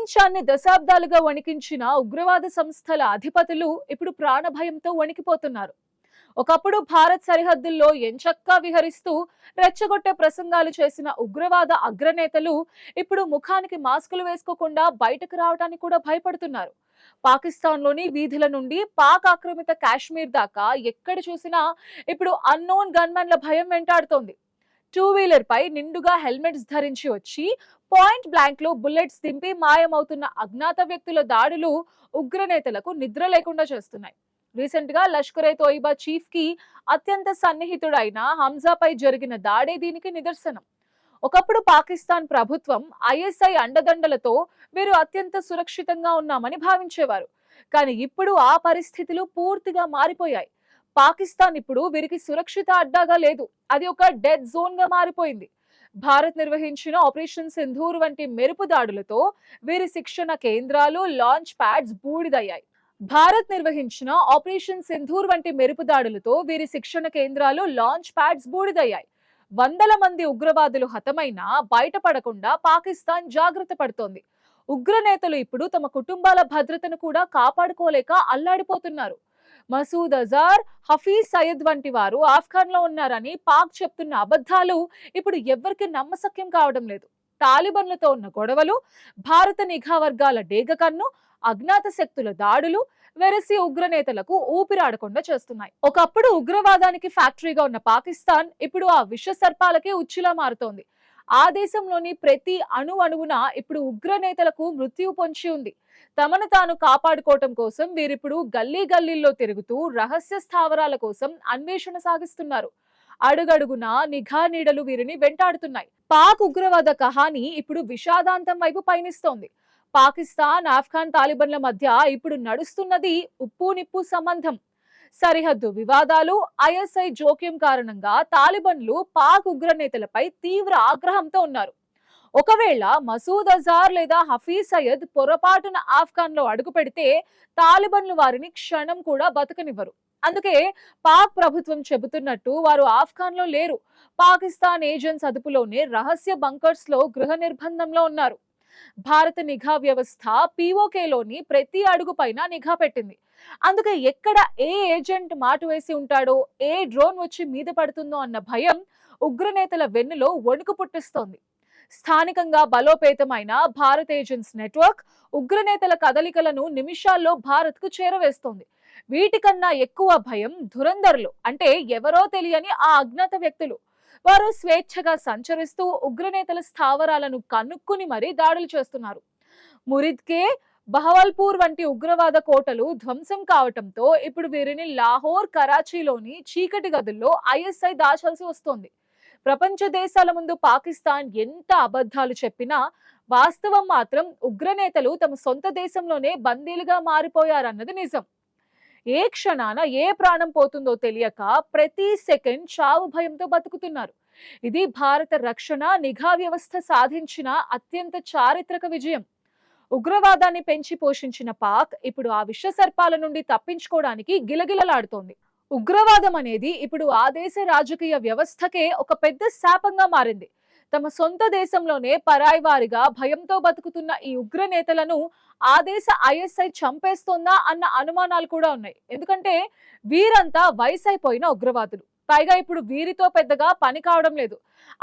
ప్రపంచాన్ని దశాబ్దాలుగా వణికించిన ఉగ్రవాద సంస్థల అధిపతులు ఇప్పుడు ప్రాణభయంతో వణికిపోతున్నారు. ఒకప్పుడు భారత్ సరిహద్దుల్లో ఎంచక్కా విహరిస్తూ రెచ్చగొట్టే ప్రసంగాలు చేసిన ఉగ్రవాద అగ్రనేతలు ఇప్పుడు ముఖానికి మాస్కులు వేసుకోకుండా బయటకు రావడానికి కూడా భయపడుతున్నారు. పాకిస్తాన్లోని వీధుల నుండి పాక్ ఆక్రమిత కాశ్మీర్ దాకా ఎక్కడ చూసినా ఇప్పుడు అన్నోన్ గన్మెన్ల భయం వెంటాడుతోంది. టూ వీలర్ పై నిండుగా హెల్మెట్స్ ధరించి వచ్చి పాయింట్ బ్లాంక్ లో బుల్లెట్స్ దింపి మాయమవుతున్న అజ్ఞాత వ్యక్తుల దాడులు ఉగ్రనేతలకు నిద్ర లేకుండా చేస్తున్నాయి. రీసెంట్ గా లష్కరే తోయిబా చీఫ్ కి అత్యంత సన్నిహితుడైన హంజాపై జరిగిన దాడే దీనికి నిదర్శనం. ఒకప్పుడు పాకిస్తాన్ ప్రభుత్వం ఐఎస్ఐ అండదండలతో వీరు అత్యంత సురక్షితంగా ఉన్నామని భావించేవారు. కానీ ఇప్పుడు ఆ పరిస్థితులు పూర్తిగా మారిపోయాయి. పాకిస్తాన్ ఇప్పుడు వీరికి సురక్షిత అడ్డాగా లేదు, అది ఒక డెడ్ జోన్ గా మారిపోయింది. భారత్ నిర్వహించిన ఆపరేషన్ సింధూర్ వంటి మెరుపు దాడులతో వీరి శిక్షణ కేంద్రాలు, లాంచ్ ప్యాడ్స్ బూడిదయ్యాయి. భారత్ నిర్వహించిన ఆపరేషన్ సింధూర్ వంటి మెరుపు దాడులతో వీరి శిక్షణ కేంద్రాలు, లాంచ్ ప్యాడ్స్ బూడిదయ్యాయి. వందల మంది ఉగ్రవాదులు హతమైనా బయటపడకుండా పాకిస్తాన్ జాగ్రత్త పడుతోంది. ఉగ్రనేతలు ఇప్పుడు తమ కుటుంబాల భద్రతను కూడా కాపాడుకోలేక అల్లాడిపోతున్నారు. మసూద్ అజార్, హఫీజ్ సయద్ వంటి వారు ఆఫ్ఘన్ లో ఉన్నారని పాక్ చెప్తున్న అబద్ధాలు ఇప్పుడు ఎవ్వరికి నమ్మశక్యం కావడం లేదు. తాలిబన్లతో ఉన్న గొడవలు, భారత నిఘా వర్గాల డేగకన్ను, అజ్ఞాత శక్తుల దాడులు వెరసి ఉగ్రనేతలకు ఊపిరాడకుండా చేస్తున్నాయి. ఒకప్పుడు ఉగ్రవాదానికి ఫ్యాక్టరీగా ఉన్న పాకిస్తాన్ ఇప్పుడు ఆ విష సర్పాలకే ఉచ్చులా మారుతోంది. ఆ దేశంలోని ప్రతి అణువున ఇప్పుడు ఉగ్రనేతలకు మృత్యు పొంచి ఉంది. తమను తాను కాపాడుకోవటం కోసం వీరిప్పుడు గల్లీ గల్లీల్లో తిరుగుతూ రహస్య స్థావరాల కోసం అన్వేషణ సాగిస్తున్నారు. అడుగడుగునా నిఘా నీడలు వీరిని వెంటాడుతున్నాయి. పాక్ ఉగ్రవాద కహాని ఇప్పుడు విషాదాంతం వైపు పయనిస్తోంది. పాకిస్తాన్, ఆఫ్ఘన్ తాలిబన్ల మధ్య ఇప్పుడు నడుస్తున్నది ఉప్పు నిప్పు సంబంధం. సరిహద్దు వివాదాలు, ఐఎస్ఐ జోక్యం కారణంగా తాలిబన్లు పాక్ ఉగ్రనేతలపై తీవ్ర ఆగ్రహంతో ఉన్నారు. ఒకవేళ మసూద్ అజార్ లేదా హఫీజ్ సయద్ పొరపాటున ఆఫ్ఘన్ లో అడుగు పెడితే తాలిబన్లు వారిని క్షణం కూడా బతకనివ్వరు. అందుకే పాక్ ప్రభుత్వం చెబుతున్నట్టు వారు ఆఫ్ఘన్ లో లేరు, పాకిస్తాన్ ఏజెంట్స్ అదుపులోనే రహస్య బంకర్స్ లో గృహ నిర్బంధంలో ఉన్నారు. భారత నిఘా వ్యవస్థ పీఓకేలోని ప్రతి అడుగు పైన నిఘా పెట్టింది. అందుకే ఎక్కడ ఏ ఏజెంట్ మాటు వేసి ఉంటాడో, ఏ డ్రోన్ వచ్చి మీద పడుతుందో అన్న భయం ఉగ్రనేతల వెన్నులో వణుకు పుట్టిస్తోంది. స్థానికంగా బలోపేతమైన భారత్ ఏజెంట్స్ నెట్వర్క్ ఉగ్రనేతల కదలికలను నిమిషాల్లో భారత్ కు చేరవేస్తోంది. వీటికన్నా ఎక్కువ భయం ధురంధర్లు, అంటే ఎవరో తెలియని ఆ అజ్ఞాత వ్యక్తులు. వారు స్వేచ్ఛగా సంచరిస్తూ ఉగ్రనేతల స్థావరాలను కనుక్కుని మరీ దాడులు చేస్తున్నారు. మురిద్కే, బహవల్పూర్ వంటి ఉగ్రవాద కోటలు ధ్వంసం కావటంతో ఇప్పుడు వీరిని లాహోర్, కరాచీలోని చీకటి గదుల్లో ఐఎస్ఐ దాచాల్సి వస్తోంది. ప్రపంచ దేశాల ముందు పాకిస్తాన్ ఎంత అబద్ధాలు చెప్పినా వాస్తవం మాత్రం ఉగ్రనేతలు తమ సొంత దేశంలోనే బందీలుగా మారిపోయారన్నది నిజం. ఏ క్షణాన ఏ ప్రాణం పోతుందో తెలియక ప్రతి సెకండ్ చావు భయంతో బతుకుతున్నారు. ఇది భారత రక్షణ నిఘా వ్యవస్థ సాధించిన అత్యంత చారిత్రక విజయం. ఉగ్రవాదాన్ని పెంచి పోషించిన పాక్ ఇప్పుడు ఆ విష సర్పాల నుండి తప్పించుకోవడానికి గిలగిలలాడుతోంది. ఉగ్రవాదం అనేది ఇప్పుడు ఆ దేశ రాజకీయ వ్యవస్థకే ఒక పెద్ద శాపంగా మారింది. తమ సొంత దేశంలోనే పరాయి వారిగా భయంతో బతుకుతున్న ఈ ఉగ్రనేతలను ఆ దేశ ఐఎస్ఐ చంపేస్తోందా అన్న అనుమానాలు కూడా ఉన్నాయి. ఎందుకంటే వీరంతా వయసైపోయిన ఉగ్రవాదులు, పైగా ఇప్పుడు వీరితో పెద్దగా పని కావడం లేదు.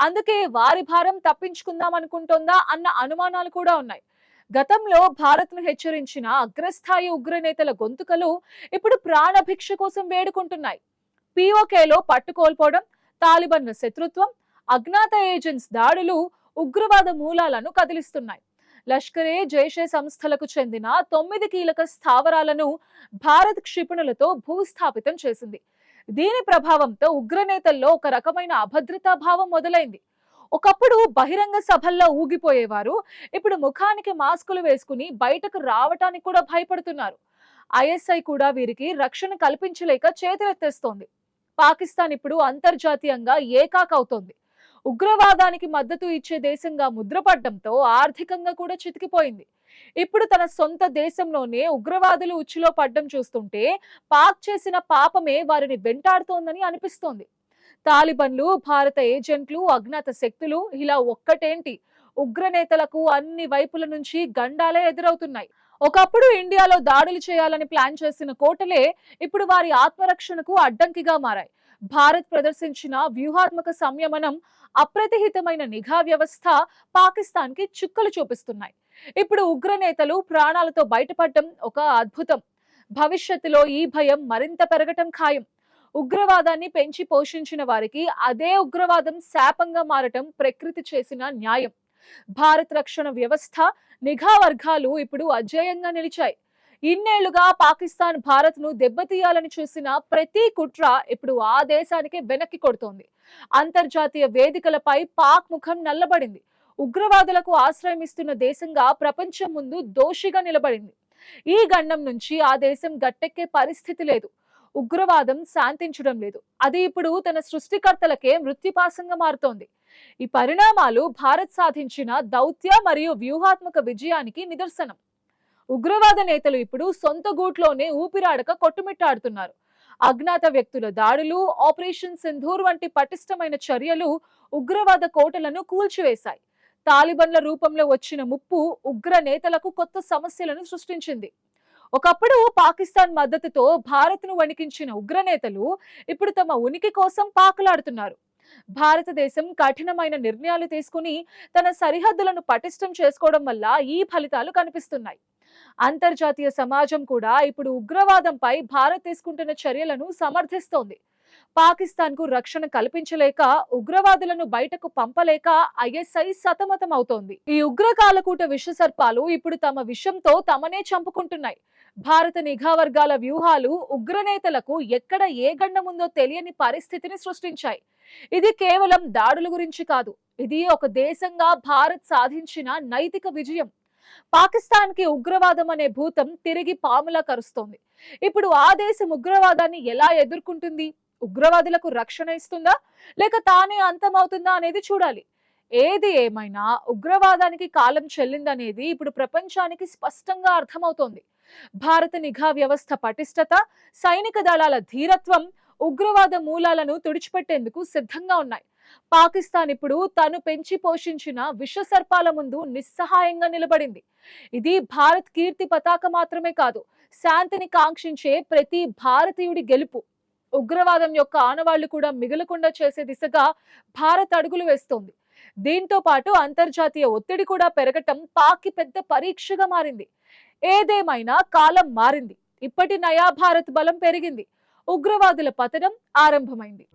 అందుకే వారి భారం తప్పించుకుందాం అనుకుంటోందా అన్న అనుమానాలు కూడా ఉన్నాయి. గతంలో భారత్ ను హెచ్చరించిన అగ్రస్థాయి ఉగ్రనేతల గొంతుకలు ఇప్పుడు ప్రాణభిక్ష కోసం వేడుకుంటున్నాయి. పీఓకేలో పట్టుకోల్పోవడం, తాలిబన్ల శత్రుత్వం, అజ్ఞాత ఏజెంట్స్ దాడులు ఉగ్రవాద మూలాలను కదిలిస్తున్నాయి. లష్కరే, జైషే సంస్థలకు చెందిన 9 కీలక స్థావరాలను భారత్ క్షిపణులతో భూస్థాపితం చేసింది. దీని ప్రభావంతో ఉగ్రనేతల్లో ఒక రకమైన అభద్రతా భావం మొదలైంది. ఒకప్పుడు బహిరంగ సభల్లో ఊగిపోయేవారు ఇప్పుడు ముఖానికి మాస్కులు వేసుకుని బయటకు రావటానికి కూడా భయపడుతున్నారు. ఐఎస్ఐ కూడా వీరికి రక్షణ కల్పించలేక చేతులెత్తేస్తోంది. పాకిస్తాన్ ఇప్పుడు అంతర్జాతీయంగా ఏకాకవుతోంది. ఉగ్రవాదానికి మద్దతు ఇచ్చే దేశంగా ముద్రపడడంతో ఆర్థికంగా కూడా చితికిపోయింది. ఇప్పుడు తన సొంత దేశంలోనే ఉగ్రవాదులు ఉచ్చులో పడ్డం చూస్తుంటే పాక్ చేసిన పాపమే వారిని వెంటాడుతోందని అనిపిస్తోంది. తాలిబన్లు, భారత ఏజెంట్లు, అజ్ఞాత శక్తులు ఇలా ఒక్కటేంటి, ఉగ్రనేతలకు అన్ని వైపుల నుంచి గండాలే ఎదురవుతున్నాయి. ఒకప్పుడు ఇండియాలో దాడులు చేయాలని ప్లాన్ చేసిన కోటలే ఇప్పుడు వారి ఆత్మరక్షణకు అడ్డంకిగా మారాయి. భారత్ ప్రదర్శించిన వ్యూహాత్మక సంయమనం, అప్రతిహితమైన నిఘా వ్యవస్థ పాకిస్తాన్ కి చుక్కలు చూపిస్తున్నాయి. ఇప్పుడు ఉగ్రనేతలు ప్రాణాలతో బయటపడటం ఒక అద్భుతం. భవిష్యత్తులో ఈ భయం మరింత పెరగటం ఖాయం. ఉగ్రవాదాన్ని పెంచి పోషించిన వారికి అదే ఉగ్రవాదం శాపంగా మారటం ప్రకృతి చేసిన న్యాయం. భారత్ రక్షణ వ్యవస్థ, నిఘా వర్గాలు ఇప్పుడు అజేయంగా నిలిచాయి. ఇన్నేళ్లుగా పాకిస్తాన్ భారత్ ను దెబ్బతీయాలని చూసిన ప్రతి కుట్ర ఇప్పుడు ఆ దేశానికి వెనక్కి కొడుతోంది. అంతర్జాతీయ వేదికలపై పాక్ ముఖం నల్లబడింది. ఉగ్రవాదులకు ఆశ్రయం ఇస్తున్న దేశంగా ప్రపంచం ముందు దోషిగా నిలబడింది. ఈ గండం నుంచి ఆ దేశం గట్టెక్కే పరిస్థితి లేదు. ఉగ్రవాదం శాంతించడం లేదు. అది ఇప్పుడు తన సృష్టికర్తలకే మృత్యుపాసంగా మారుతోంది. ఈ పరిణామాలు భారత్ సాధించిన దౌత్య మరియు వ్యూహాత్మక విజయానికి నిదర్శనం. ఉగ్రవాద నేతలు ఇప్పుడు సొంత గూట్లోనే ఊపిరాడక కొట్టుమిట్టాడుతున్నారు. అజ్ఞాత వ్యక్తుల దాడులు, ఆపరేషన్ సింధూర్ వంటి పటిష్టమైన చర్యలు ఉగ్రవాద కోటలను కూల్చివేశాయి. తాలిబన్ల రూపంలో వచ్చిన ముప్పు ఉగ్ర నేతలకు కొత్త సమస్యలను సృష్టించింది. ఒకప్పుడు పాకిస్తాన్ మద్దతుతో భారత్ను వణికించిన ఉగ్రనేతలు ఇప్పుడు తమ ఉనికి కోసం పాకులాడుతున్నారు. భారతదేశం కఠినమైన నిర్ణయాలు తీసుకుని తన సరిహద్దులను పటిష్టం చేసుకోవడం వల్ల ఈ ఫలితాలు కనిపిస్తున్నాయి. అంతర్జాతీయ సమాజం కూడా ఇప్పుడు ఉగ్రవాదంపై భారత్ తీసుకుంటున్న చర్యలను సమర్థిస్తోంది. పాకిస్తాన్ కు రక్షణ కల్పించలేక, ఉగ్రవాదులను బయటకు పంపలేక ఐఎస్ఐ సతమతం అవుతోంది. ఈ ఉగ్రకాలకూట విషసర్పాలు ఇప్పుడు తమ విషంతో తమనే చంపుకుంటున్నాయి. భారత నిఘా వర్గాల వ్యూహాలు ఉగ్రనేతలకు ఎక్కడ ఏ గండముందో తెలియని పరిస్థితిని సృష్టించాయి. ఇది కేవలం దాడుల గురించి కాదు, ఇది ఒక దేశంగా భారత్ సాధించిన నైతిక విజయం. పాకిస్తాన్ కి ఉగ్రవాదం అనే భూతం తిరిగి పాములా కరుస్తోంది. ఇప్పుడు ఆ దేశం ఉగ్రవాదాన్ని ఎలా ఎదుర్కొంటుంది? ఉగ్రవాదులకు రక్షణ ఇస్తుందా, లేక తానే అంతమవుతుందా అనేది చూడాలి. ఏది ఏమైనా ఉగ్రవాదానికి కాలం చెల్లిందనేది ఇప్పుడు ప్రపంచానికి స్పష్టంగా అర్థమవుతోంది. భారత నిఘా వ్యవస్థ పటిష్టత, సైనిక దళాల ధీరత్వం ఉగ్రవాద మూలాలను తుడిచిపెట్టేందుకు సిద్ధంగా ఉన్నాయి. పాకిస్తాన్ ఇప్పుడు తను పెంచి పోషించిన విషసర్పాల ముందు నిస్సహాయంగా నిలబడింది. ఇది భారత్ కీర్తి పతాక మాత్రమే కాదు, శాంతిని కాంక్షించే ప్రతి భారతీయుడి గెలుపు. ఉగ్రవాదం యొక్క ఆనవాళ్లు కూడా మిగలకుండా చేసే దిశగా భారత్ అడుగులు వేస్తోంది. దీంతో పాటు అంతర్జాతీయ ఒత్తిడి కూడా పెరగటం పాక్కి పెద్ద పరీక్షగా మారింది. ఏదేమైనా కాలం మారింది. ఇప్పటి నయా భారత్ బలం పెరిగింది. ఉగ్రవాదుల పతనం ఆరంభమైంది.